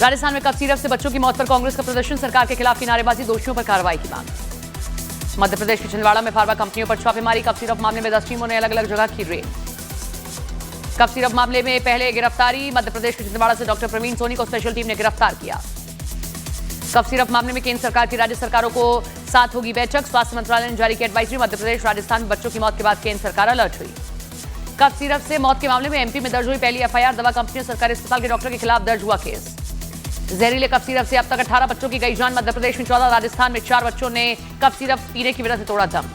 राजस्थान में cough syrup से बच्चों की मौत पर कांग्रेस का प्रदर्शन, सरकार के खिलाफ की नारेबाजी, दोषियों पर कार्रवाई की मांग। मध्य प्रदेश के छिंदवाड़ा में फार्मा कंपनियों पर छापेमारी, कफ सिरप मामले में 10 टीमों ने अलग अलग जगह की रेड। कफ सिरप मामले में पहले गिरफ्तारी, मध्य प्रदेश के छिंदवाड़ा से डॉक्टर प्रवीण सोनी को स्पेशल टीम ने गिरफ्तार किया। कफ सिरप मामले में केंद्र सरकार की राज्य सरकारों को साथ होगी बैठक, स्वास्थ्य मंत्रालय ने जारी की एडवाइजरी। मध्य प्रदेश राजस्थान में बच्चों की मौत के बाद केंद्र सरकार अलर्ट हुई। कफ सिरप से मौत के मामले में एमपी में दर्ज हुई पहली एफआईआर, दवा कंपनी और सरकारी अस्पताल के डॉक्टर के खिलाफ दर्ज हुआ केस। जहरीले कफ सिरप से अब तक 18 बच्चों की गई जान, मध्य प्रदेश में 14, राजस्थान में 4 बच्चों ने कफ सिरप पीने की वजह से तोड़ा दम।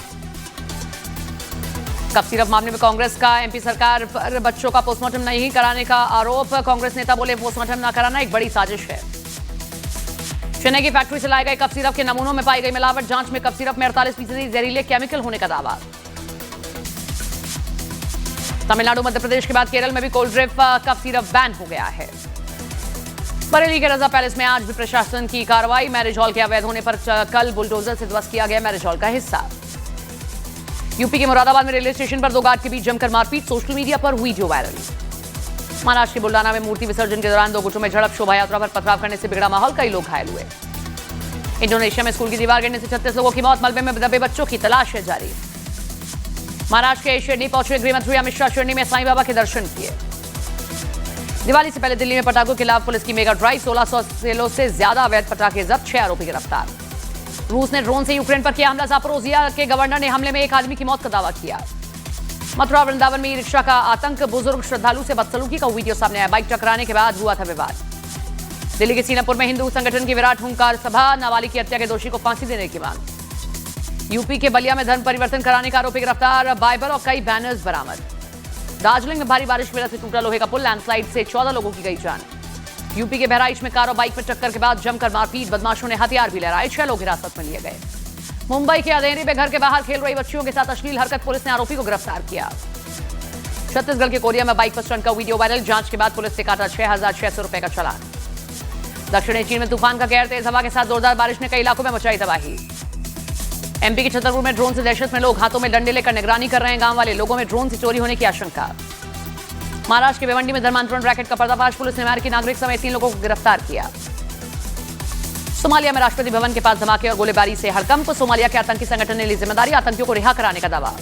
कफ सिरप मामले में कांग्रेस का एमपी सरकार पर बच्चों का पोस्टमार्टम नहीं कराने का आरोप, कांग्रेस नेता बोले पोस्टमार्टम न कराना एक बड़ी साजिश है। चेन्नई की फैक्ट्री से लाए गए कफ सिरप के नमूनों में पाई गई मिलावट, जांच में कफ सिरप में 48% जहरीले केमिकल होने का दावा। तमिलनाडु मध्य प्रदेश के बाद केरल में भी cold drink cough syrup ban हो गया है। बरेली के रजा पैलेस में आज भी प्रशासन की कार्रवाई, मैरिज हॉल के अवैध होने पर कल बुलडोजर से ध्वस्त किया गया मैरिज हॉल का हिस्सा। यूपी के मुरादाबाद में रेलवे स्टेशन पर दो गार्ड के बीच जमकर मारपीट, सोशल मीडिया पर वीडियो वायरल। महाराष्ट्र के बुल्डाना में मूर्ति विसर्जन के दौरान दो गुटों में झड़प, शोभा यात्रा पर पथराव करने से बिगड़ा माहौल, कई लोग घायल हुए। इंडोनेशिया में स्कूल की दीवार गिरने से 36 लोगों की मौत, मलबे में दबे बच्चों की तलाश है जारी। महाराष्ट्र के शिरडी पहुंचे गृहमंत्री अमित शाह, शिरडी में साईं बाबा के दर्शन किए। दिवाली से पहले दिल्ली में पटाखों के खिलाफ पुलिस की मेगा ड्राइव, 1600 सेलों से ज्यादा अवैध पटाखे जब्त, 6 आरोपी गिरफ्तार। रूस ने ड्रोन से यूक्रेन पर किया हमला, जापोरोजिया के गवर्नर ने हमले में एक आदमी की मौत का दावा किया। मथुरा वृंदावन में ई रिक्शा का आतंक, बुजुर्ग श्रद्धालु से बदसलूकी का वीडियो सामने आया, बाइक टकराने के बाद हुआ था विवाद। दिल्ली के सीनापुर में हिंदू संगठन की विराट हुंकार सभा, नाबालिग की हत्या के दोषी को फांसी देने की मांग। यूपी के बलिया में धर्म परिवर्तन कराने का आरोपी गिरफ्तार, बाइबल और कई बैनर्स बरामद। दार्जिलिंग में भारी बारिश की वजह से टूटा लोहे का पुल, लैंडस्लाइड से 14 लोगों की गई जान। यूपी के बहराइच में कार और बाइक में टक्कर के बाद जमकर मारपीट, बदमाशों ने हथियार भी लहराए, 6 लोग हिरासत में लिए गए। मुंबई के अंधेरी में घर के बाहर खेल रही बच्चियों के साथ अश्लील हरकत, पुलिस ने आरोपी को गिरफ्तार किया। छत्तीसगढ़ के कोरिया में बाइक पर स्टंट का वीडियो वायरल, जांच के बाद पुलिस ने काटा 6,600 रुपए का चालान। दक्षिणी चीन में तूफान का कहर, तेज हवा के साथ जोरदार बारिश ने कई इलाकों में मचाई तबाही। एमपी के छतरपुर में ड्रोन से दहशत में लोग, हाथों में डंडे लेकर निगरानी कर रहे हैं गांव वाले, लोगों में ड्रोन से चोरी होने की आशंका। महाराष्ट्र के भिवंडी में धर्मांतरण रैकेट का पर्दाफाश, पुलिस ने अमेरिकी नागरिक समेत 3 लोगों को गिरफ्तार किया। सोमालिया में राष्ट्रपति भवन के पास धमाके और गोलीबारी से हड़कंप, सोमालिया के आतंकी संगठन ने ली जिम्मेदारी, आतंकियों को रिहा कराने का दावा।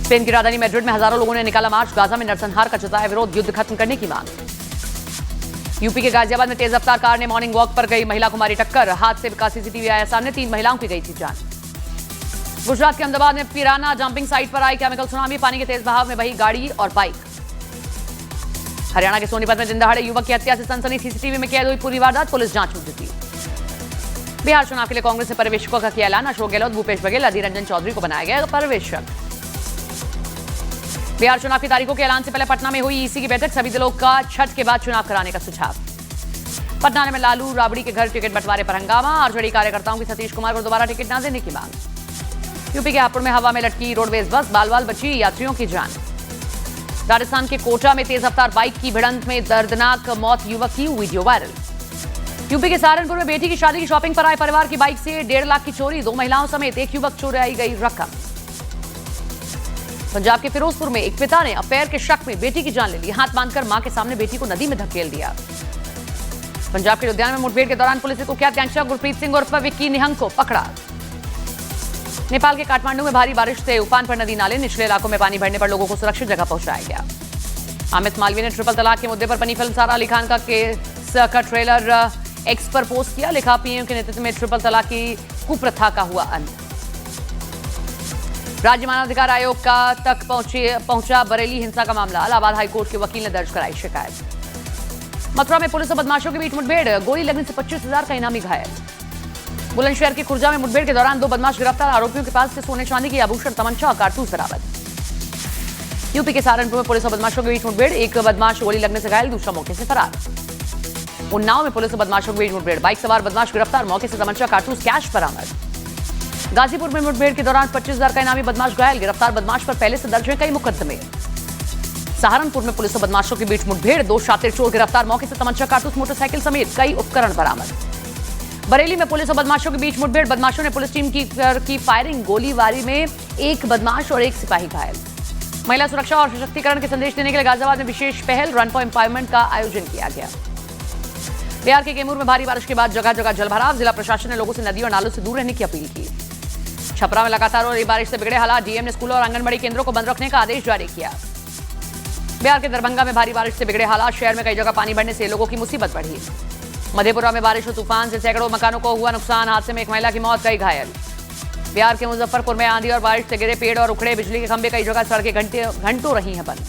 स्पेन की राजधानी मैड्रिड में हजारों लोगों ने निकाला मार्च, गाजा में नरसंहार का जताया विरोध, युद्ध खत्म करने की मांग। यूपी के गाजियाबाद में तेज रफ्तार कार ने मॉर्निंग वॉक पर गई महिला को मारी टक्कर, हादसे का सीसीटीवी आया सामने, 3 महिलाओं की गई थी जान। गुजरात के अहमदाबाद में पिराना जंपिंग साइट पर आई केमिकल सुनामी, पानी के तेज बहाव में बही गाड़ी और बाइक। हरियाणा के सोनीपत में दिन दहाड़े युवक की हत्या से सनसनी, सीसीटीवी में कैद हुई पूरी वारदात, पुलिस जांच में जुटी। बिहार चुनाव के लिए कांग्रेस ने पर्यवेक्षकों का किया ऐलान, अशोक गहलोत, भूपेश बघेल, अधीर रंजन चौधरी को बनाया गया पर्यवेक्षक। बिहार चुनाव की तारीखों के ऐलान से पहले पटना में हुई ईसी की बैठक, सभी दलों का छठ के बाद चुनाव कराने का सुझाव। पटना में लालू राबड़ी के घर टिकट बंटवारे पर हंगामा, आरजेडी कार्यकर्ताओं की सतीश कुमार को दोबारा टिकट न देने की मांग। यूपी के हापुड़ में हवा में लटकी रोडवेज बस, बाल बाल बची यात्रियों की जान। राजस्थान के कोटा में तेज रफ्तार बाइक की भिड़ंत में दर्दनाक मौत, युवक की वीडियो वायरल। यूपी के सहारनपुर में बेटी की शादी की शॉपिंग पर आए परिवार की बाइक से 1.5 लाख की चोरी, 2 महिलाओं समेत एक युवक चुराई गई रकम। पंजाब के फिरोजपुर में एक पिता ने अफेयर के शक में बेटी की जान ले ली, हाथ बांधकर मां के सामने बेटी को नदी में धकेल दिया। पंजाब के लुधियाना में मुठभेड़ के दौरान पुलिस ने कुख्यात गैंगस्टर गुरप्रीत सिंह उर्फ विक्की निहंग को पकड़ा। नेपाल के काठमांडू में भारी बारिश से उफान पर नदी नाले, निचले इलाकों में पानी भरने पर लोगों को सुरक्षित जगह पहुंचाया गया। अमित मालवीय ने ट्रिपल तलाक के मुद्दे पर बनी फिल्म सारा अली खान का केस का ट्रेलर एक्स पर पोस्ट किया, लिखा पीएम के नेतृत्व में ट्रिपल तलाक की कुप्रथा का हुआ अंत। राज्य मानवाधिकार आयोग का तक पहुंचा बरेली हिंसा का मामला, इलाहाबाद हाईकोर्ट के वकील ने दर्ज कराई शिकायत। मथुरा में पुलिस और बदमाशों के बीच मुठभेड़, गोली लगने से 25,000 का इनामी घायल। बुलंदशहर के खुर्जा में मुठभेड़ के दौरान 2 बदमाश गिरफ्तार, आरोपियों के पास से सोने चांदी की आभूषण, तमंचा और कारतूस बरामद। यूपी के सहारनपुर में पुलिस और बदमाशों के बीच मुठभेड़, एक बदमाश गोली लगने से घायल, दूसरा मौके से फरार। उन्नाव में पुलिस और बदमाशों के बीच मुठभेड़, बाइक सवार बदमाश गिरफ्तार, मौके से तमंचा, कारतूस, कैश बरामद। गाजीपुर में मुठभेड़ के दौरान 25,000 का इनामी बदमाश घायल, गिरफ्तार बदमाश पर पहले से दर्ज हैं कई मुकदमे। सहारनपुर में पुलिस और बदमाशों के बीच मुठभेड़, 2 शातिर चोर गिरफ्तार, मौके से तमंचा, कारतूस, मोटरसाइकिल समेत कई उपकरण बरामद। बरेली में पुलिस और बदमाशों के बीच मुठभेड़, बदमाशों ने पुलिस टीम की फायरिंग, गोलीबारी में एक बदमाश और एक सिपाही घायल। महिला सुरक्षा और सशक्तिकरण के संदेश देने के लिए गाजियाबाद में विशेष पहल, रन फॉर एम्पावरमेंट का आयोजन किया गया। बिहार के कैमूर में भारी बारिश के बाद जगह जगह जलभराव। जिला प्रशासन ने लोगों से नदियों और नालों से दूर रहने की अपील की। छपरा में लगातार हो रही बारिश से बिगड़े हालात। डीएम ने स्कूलों और आंगनबाड़ी केंद्रों को बंद रखने का आदेश जारी किया। बिहार के दरभंगा में भारी बारिश से बिगड़े हालात। शहर में कई जगह पानी बढ़ने से लोगों की मुसीबत बढ़ी। मधेपुरा में बारिश और तूफान से सैकड़ों मकानों को हुआ नुकसान। हादसे में एक महिला की मौत, कई घायल। बिहार के मुजफ्फरपुर में आंधी और बारिश से गिरे पेड़ और उखड़े बिजली के खंभे। कई जगह सड़कें घंटों रही हैं बंद।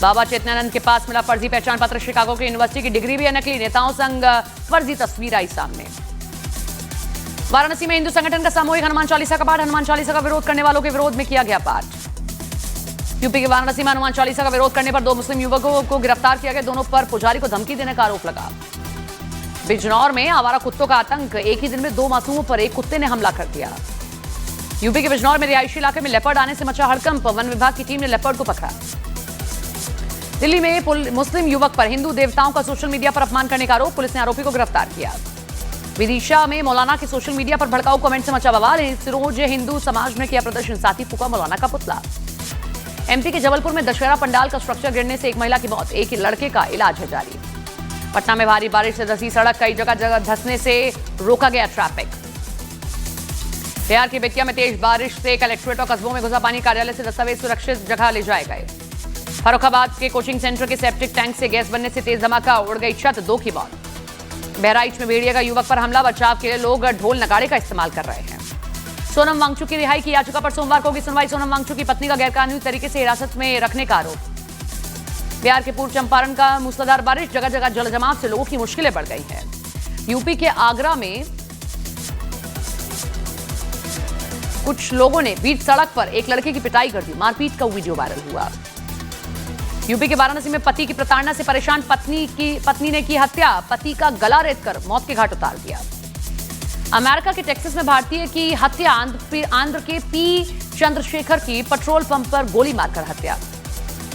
बाबा चेतनानंद के पास मिला फर्जी पहचान पत्र। शिकागो की यूनिवर्सिटी की डिग्री भी है नकली। नेताओं संग फर्जी तस्वीर आई सामने। वाराणसी में हिंदू संगठन का सामूहिक हनुमान चालीसा का पाठ। हनुमान चालीसा का विरोध करने वालों के विरोध में किया गया पाठ। यूपी के वाराणसी में हनुमान चालीसा का विरोध करने पर 2 मुस्लिम युवकों को गिरफ्तार किया गया। दोनों पर पुजारी को धमकी देने का आरोप लगा। बिजनौर में आवारा कुत्तों का आतंक। एक ही दिन में 2 मासूमों पर एक कुत्ते ने हमला कर दिया। यूपी के बिजनौर में रिहायशी इलाके में लेपर्ड आने से मचा हड़कंप। वन विभाग की टीम ने लेपर्ड को पकड़ा। दिल्ली में मुस्लिम युवक पर हिंदू देवताओं का सोशल मीडिया पर अपमान करने का आरोप। पुलिस ने आरोपी को गिरफ्तार किया। विदिशा में मौलाना के सोशल मीडिया पर भड़काऊ कमेंट से मचा बवाल। फिरोज हिंदू समाज में किया प्रदर्शन, साथी फूका मौलाना का पुतला। एमपी के जबलपुर में दशहरा पंडाल का स्ट्रक्चर गिरने से एक महिला की मौत। एक ही लड़के का इलाज है जारी। पटना में भारी बारिश से धंसी सड़क। कई जगह धंसने से रोका गया ट्रैफिक। बिहार के बेतिया में तेज बारिश से कलेक्ट्रेट और कस्बों में घुसा पानी। कार्यालय से दस्तावेज सुरक्षित जगह ले जाए गए। फर्रुखाबाद के कोचिंग सेंटर के सेप्टिक टैंक से गैस बनने से तेज धमाका, उड़ गई छत, 2 की मौत। बहराइच में भेड़िया का युवक पर हमला। बचाव के लिए लोग ढोल नगाड़े का इस्तेमाल कर रहे हैं। सोनम वांगचुक की रिहाई की याचिका पर सोमवार को होगी सुनवाई। सोनम वांगचुक की पत्नी का गैरकानूनी तरीके से हिरासत में रखने का आरोप। बिहार के पूर्व चंपारण का मूसलाधार बारिश। जगह जगह जलजमाव से लोगों की मुश्किलें बढ़ गई हैं। यूपी के आगरा में कुछ लोगों ने बीच सड़क पर एक लड़के की पिटाई कर दी। मारपीट का वीडियो वायरल हुआ। यूपी के वाराणसी में पति की प्रताड़ना से परेशान पत्नी ने की हत्या। पति का गला रेतकर मौत के घाट उतार दिया। अमेरिका के टेक्सास में भारतीय की हत्या। आंध्र के पी चंद्रशेखर की पेट्रोल पंप पर गोली मारकर हत्या।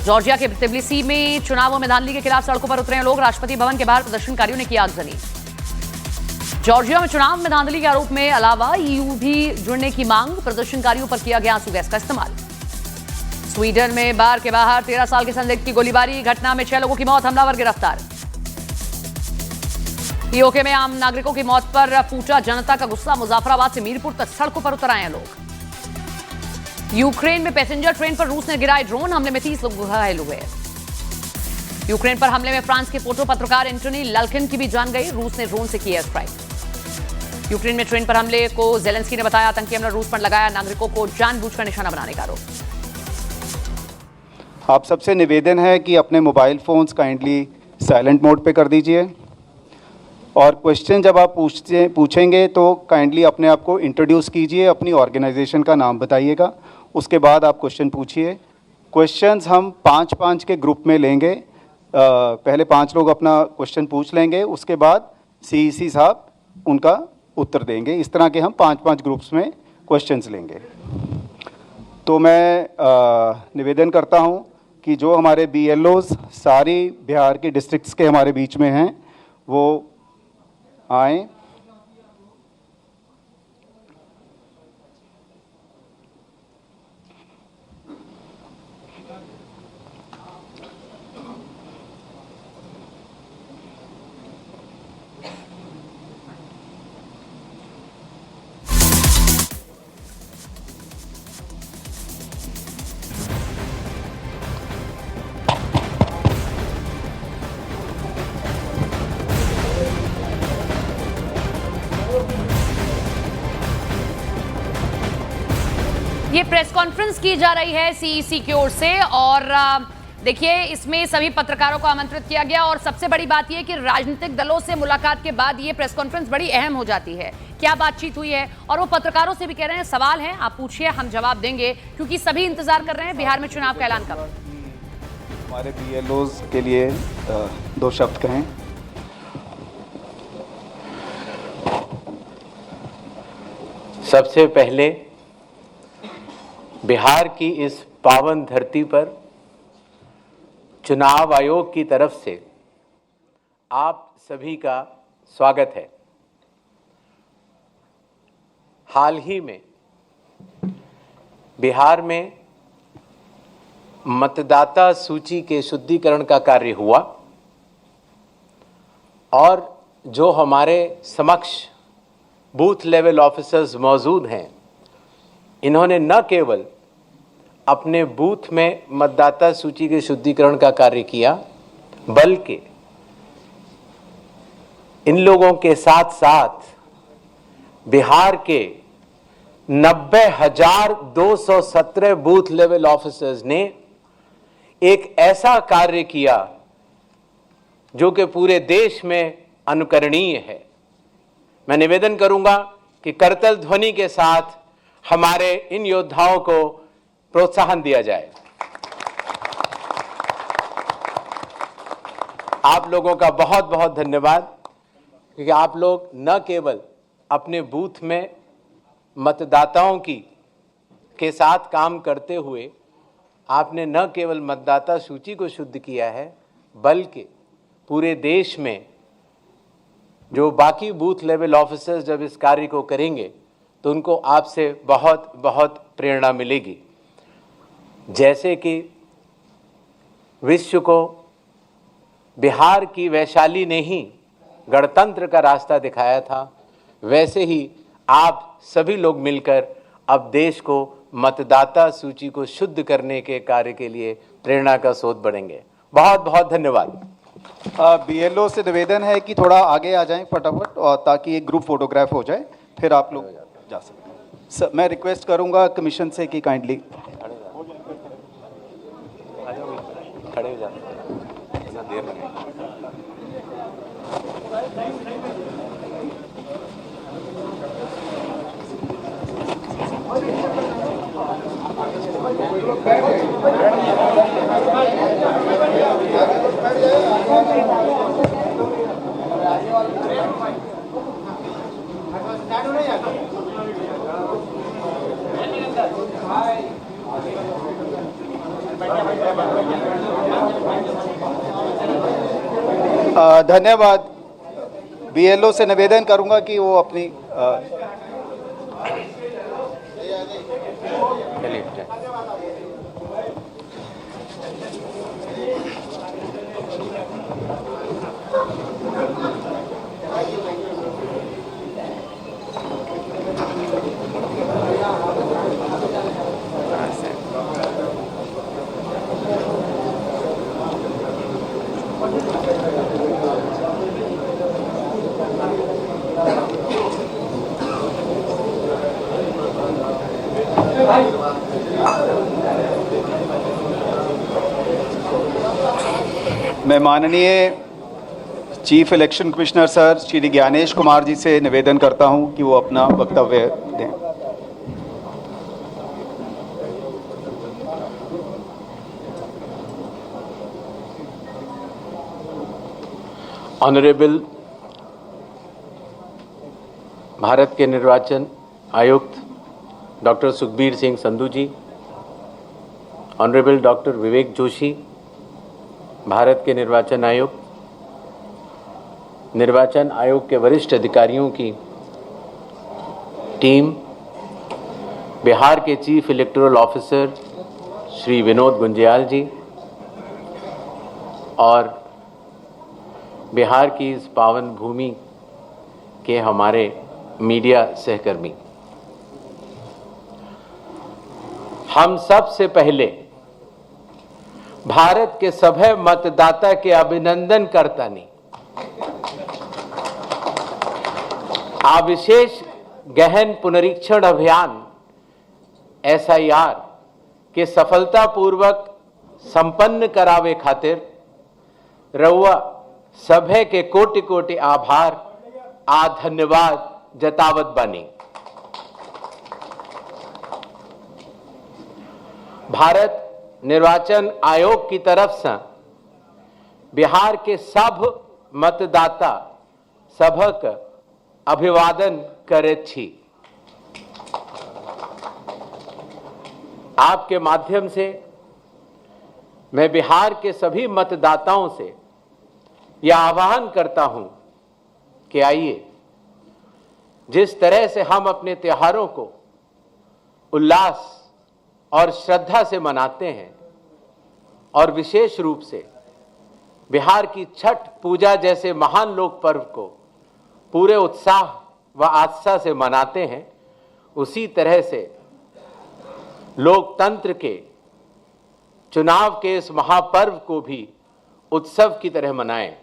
जॉर्जिया के ट्बिलिसी में चुनावों में धांधली के खिलाफ सड़कों पर उतरे लोग। राष्ट्रपति भवन के बाहर प्रदर्शनकारियों ने की आगजनी। जॉर्जिया में चुनाव में धांधली के आरोप में अलावा ईयू भी जुड़ने की मांग। प्रदर्शनकारियों पर किया गया आंसू गैस का इस्तेमाल। स्वीडन में बार के बाहर 13 साल के संदिग्ध की गोलीबारी। घटना में 6 लोगों की मौत, हमलावर गिरफ्तार। पीओके में आम नागरिकों की मौत पर फूटा जनता का गुस्सा। मुजफ्फराबाद से मीरपुर तक सड़कों पर उतर आए हैं लोग। यूक्रेन में पैसेंजर ट्रेन पर रूस ने गिराए ड्रोन। हमले में 30 लोग घायल हुए। यूक्रेन पर हमले में फ्रांस के फोटो पत्रकार एंटोनी लल्किन की भी जान गई। रूस ने ड्रोन से की एयर स्ट्राइक। यूक्रेन में ट्रेन पर हमले को जेलेंस्की ने बताया आतंकी हमला रूस पर लगाया। नागरिकों को जानबूझकर निशाना बनाने का आरोप। आप सबसे निवेदन है कि अपने mobile phones kindly silent mode पे कर दीजिए और क्वेश्चन जब आप पूछेंगे तो काइंडली अपने आप को इंट्रोड्यूस कीजिए, अपनी ऑर्गेनाइजेशन का नाम बताइएगा, उसके बाद आप क्वेश्चन पूछिए। क्वेश्चंस हम 5-5 के ग्रुप में लेंगे। पहले 5 लोग अपना क्वेश्चन पूछ लेंगे, उसके बाद सीईसी साहब उनका उत्तर देंगे। इस तरह के हम 5-5 ग्रुप्स में क्वेश्चंस लेंगे। तो मैं निवेदन करता हूं कि जो हमारे BLOs सारी बिहार के डिस्ट्रिक्ट्स के हमारे बीच में हैं वो आएँ। ये प्रेस कॉन्फ्रेंस की जा रही है सीईसी की ओर से और देखिए इसमें सभी पत्रकारों को आमंत्रित किया गया और सबसे बड़ी बात यह कि राजनीतिक दलों से मुलाकात के बाद ये प्रेस कॉन्फ्रेंस बड़ी अहम हो जाती है। क्या बातचीत हुई है और वो पत्रकारों से भी कह रहे हैं सवाल हैं आप पूछिए, हम जवाब देंगे, क्योंकि सभी इंतजार कर रहे हैं बिहार में चुनाव का ऐलान कब। हमारे BLOs के लिए 2 शब्द कहें। सबसे पहले बिहार की इस पावन धरती पर चुनाव आयोग की तरफ से आप सभी का स्वागत है। हाल ही में बिहार में मतदाता सूची के शुद्धिकरण का कार्य हुआ और जो हमारे समक्ष बूथ लेवल ऑफिसर्स मौजूद हैं, इन्होंने न केवल अपने बूथ में मतदाता सूची के शुद्धिकरण का कार्य किया, बल्कि इन लोगों के साथ साथ बिहार के 90,217 बूथ लेवल ऑफिसर्स ने एक ऐसा कार्य किया जो कि पूरे देश में अनुकरणीय है। मैं निवेदन करूंगा कि करतल ध्वनि के साथ हमारे इन योद्धाओं को प्रोत्साहन दिया जाए। आप लोगों का बहुत बहुत धन्यवाद, क्योंकि आप लोग न केवल अपने बूथ में मतदाताओं के साथ काम करते हुए आपने न केवल मतदाता सूची को शुद्ध किया है, बल्कि पूरे देश में जो बाकी बूथ लेवल ऑफिसर्स जब इस कार्य को करेंगे तो उनको आपसे बहुत बहुत प्रेरणा मिलेगी। जैसे कि विश्व को बिहार की वैशाली ने ही गणतंत्र का रास्ता दिखाया था, वैसे ही आप सभी लोग मिलकर अब देश को मतदाता सूची को शुद्ध करने के कार्य के लिए प्रेरणा का स्रोत बनेंगे। बहुत बहुत धन्यवाद। बीएलओ से निवेदन है कि थोड़ा आगे आ जाएं फटाफट, और ताकि एक ग्रुप फोटोग्राफ हो जाए, फिर आप लोग जा सकते हैं। सर, मैं रिक्वेस्ट करूंगा कमीशन से कि काइंडली खड़े हो जाते हैं, देर लगेगी। धन्यवाद। बीएलओ से निवेदन करूंगा कि वो अपनी मैं माननीय chief election commissioner sir Shri Gyanesh Kumar ji से निवेदन करता हूं कि वो अपना वक्तव्य दें। ऑनरेबल भारत के निर्वाचन आयुक्त डॉक्टर सुखबीर सिंह संधू जी, ऑनरेबल डॉक्टर विवेक जोशी, भारत के निर्वाचन आयोग के वरिष्ठ अधिकारियों की टीम, बिहार के chief electoral officer Shri Vinod Gunjiyal ji और बिहार की इस पावन भूमि के हमारे मीडिया सहकर्मी, हम सबसे पहले भारत के सभे मतदाता के अभिनंदन करता नहीं आ विशेष गहन पुनरीक्षण अभियान SIR के सफलतापूर्वक संपन्न करावे खातिर रउआ सभे के कोटि कोटि आभार आ धन्यवाद जतावत बानी। भारत निर्वाचन आयोग की तरफ से बिहार के सब मतदाता सभक अभिवादन करैत छी। आपके माध्यम से मैं बिहार के सभी मतदाताओं से यह आह्वान करता हूं कि आइए, जिस तरह से हम अपने त्योहारों को उल्लास और श्रद्धा से मनाते हैं, और विशेष रूप से बिहार की छठ पूजा जैसे महान लोक पर्व को पूरे उत्साह व आस्था से मनाते हैं, उसी तरह से लोकतंत्र के चुनाव के इस महापर्व को भी उत्सव की तरह मनाएं।